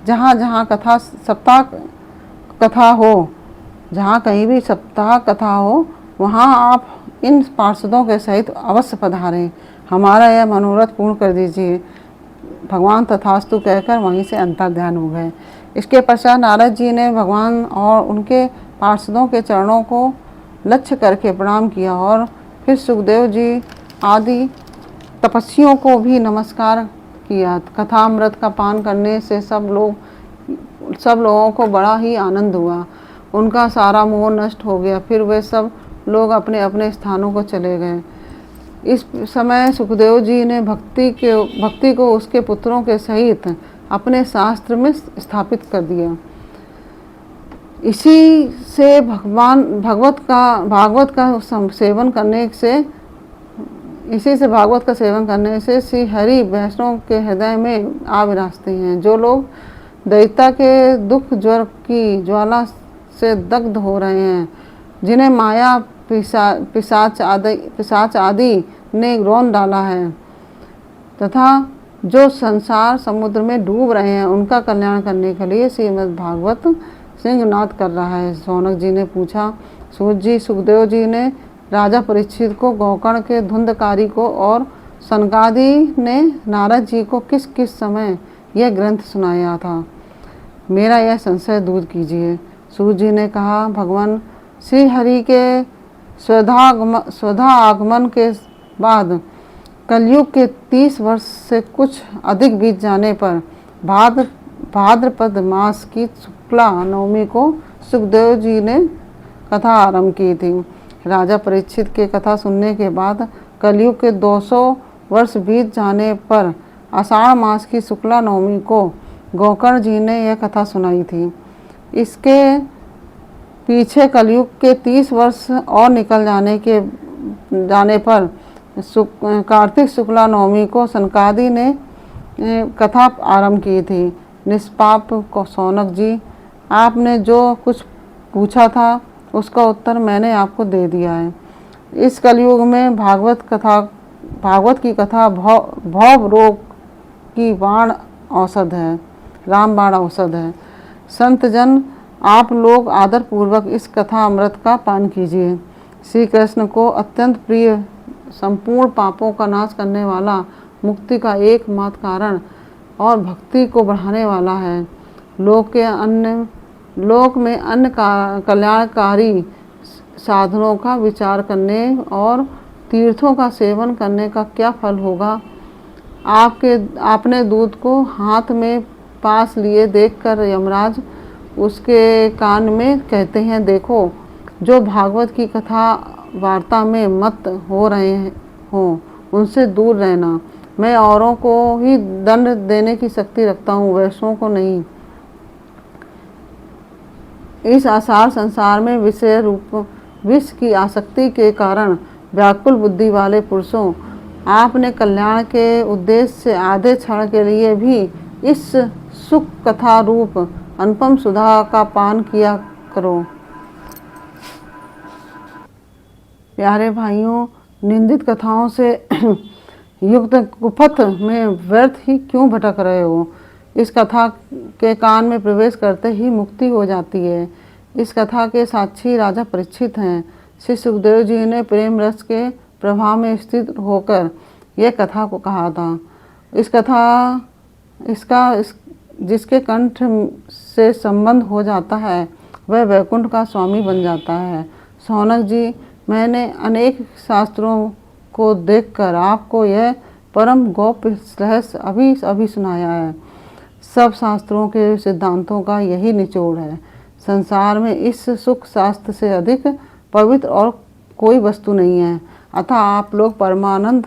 जहाँ जहाँ कहीं भी सप्ताह कथा हो वहाँ आप इन पार्षदों के सहित अवश्य पधारें। हमारा यह मनोरथ पूर्ण कर दीजिए। भगवान तथास्तु कहकर वहीं से अंतर्ध्यान हो गए। इसके पश्चात नारद जी ने भगवान और उनके पार्षदों के चरणों को लक्ष्य करके प्रणाम किया और फिर सुखदेव जी आदि तपस्वियों को भी नमस्कार किया। कथामृत का पान करने से सब लोगों को बड़ा ही आनंद हुआ। उनका सारा मोह नष्ट हो गया। फिर वे सब लोग अपने अपने स्थानों को चले गए। इस समय सुखदेव जी ने भक्ति को उसके पुत्रों के सहित अपने शास्त्र में स्थापित कर दिया। इसी से भागवत का सेवन करने से श्री हरि वैष्णव के हृदय में आ विराजते हैं। जो लोग दैत्य के दुख ज्वर की ज्वाला से दग्ध हो रहे हैं, जिन्हें माया पिशाच आदि ने रौंद डाला है, तथा जो संसार समुद्र में डूब रहे हैं, उनका कल्याण करने के लिए श्रीमद् भागवत सिंहनाद कर रहा है। शौनक जी ने पूछा, सुखदेव जी ने राजा परीक्षित को, गोकर्ण के धुंधकारी को और सनकादि ने नारद जी को किस किस समय यह ग्रंथ सुनाया था? मेरा यह संशय दूर कीजिए। सूत जी ने कहा, भगवान श्री हरि के स्वधा आगमन के बाद कलयुग के 30 वर्ष से कुछ अधिक बीत जाने पर भाद्रपद मास की शुक्ला नवमी को सुखदेव जी ने कथा आरंभ की थी। राजा परीक्षित के कथा सुनने के बाद कलयुग के 200 वर्ष बीत जाने पर आषाढ़ मास की शुक्ला नवमी को गोकर्ण जी ने यह कथा सुनाई थी। इसके पीछे कलयुग के 30 वर्ष और निकल जाने पर कार्तिक शुक्ला नवमी को सनकादि ने कथा आरंभ की थी। निष्पाप शौनक जी, आपने जो कुछ पूछा था उसका उत्तर मैंने आपको दे दिया है। इस कलयुग में भागवत की कथा भव रोग की रामबाण औषध है। संत जन, आप लोग आदर पूर्वक इस कथा अमृत का पान कीजिए। श्री कृष्ण को अत्यंत प्रिय, संपूर्ण पापों का नाश करने वाला, मुक्ति का एकमात्र कारण और भक्ति को बढ़ाने वाला है। लोक में अन्य कल्याणकारी साधनों का विचार करने और तीर्थों का सेवन करने का क्या फल होगा? आपने दूध को हाथ में पास लिए देखकर यमराज उसके कान में कहते हैं, देखो, जो भागवत की कथा वार्ता में मत हो रहे हो उनसे दूर रहना। मैं औरों को ही दंड देने की शक्ति रखता हूँ, वैष्णवों को नहीं। इस आसार संसार में विष की आसक्ति के कारण व्याकुल बुद्धि वाले पुरुषों, आपने कल्याण के उद्देश्य से आधे क्षण के लिए भी इस सुख कथा रूप अनुपम सुधा का पान किया करो। प्यारे भाइयों, निंदित कथाओं से युक्त कुपथ में व्यर्थ ही क्यों भटक रहे हो? इस कथा के कान में प्रवेश करते ही मुक्ति हो जाती है। इस कथा के साक्षी राजा परीक्षित हैं। श्री सुखदेव जी ने प्रेम रस के प्रभाव में स्थित होकर यह कथा को कहा था। जिसके कंठ से संबंध हो जाता है वह वैकुंठ का स्वामी बन जाता है। शौनक जी, मैंने अनेक शास्त्रों को देखकर आपको यह परम गोप्य रहस्य अभी सुनाया है। सब शास्त्रों के सिद्धांतों का यही निचोड़ है। संसार में इस सुख शास्त्र से अधिक पवित्र और कोई वस्तु नहीं है। अतः आप लोग परमानंद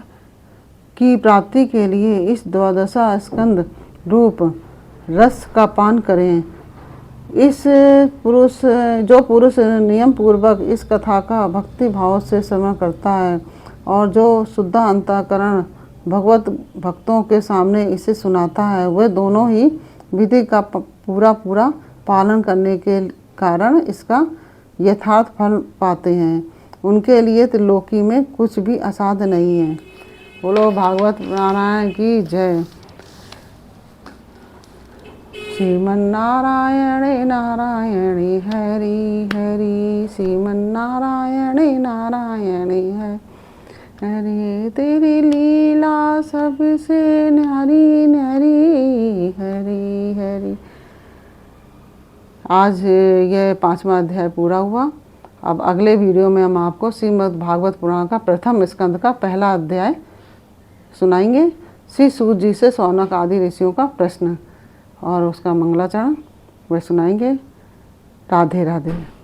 की प्राप्ति के लिए इस द्वादशा स्कंद रूप रस का पान करें। जो पुरुष नियम पूर्वक इस कथा का भक्ति भाव से श्रवण करता है और जो शुद्ध अंतःकरण भगवत भक्तों के सामने इसे सुनाता है, वह दोनों ही विधि का पूरा पालन करने के कारण इसका यथार्थ फल पाते हैं। उनके लिए त्रिलोकी में कुछ भी असाध्य नहीं है। बोलो भागवत नारायण की जय। श्रीमन्नारायण नारायण हरि हरि, श्रीमन्नारायण नारायण हरि, तेरी लीला सबसे न्यारी न्यारी हरि हरि। आज यह 5वां अध्याय पूरा हुआ। अब अगले वीडियो में हम आपको श्रीमद् भागवत पुराण का प्रथम स्कंद का पहला अध्याय सुनाएंगे। श्री सूत जी से शौनक आदि ऋषियों का प्रश्न और उसका मंगलाचरण वह सुनाएंगे। राधे राधे।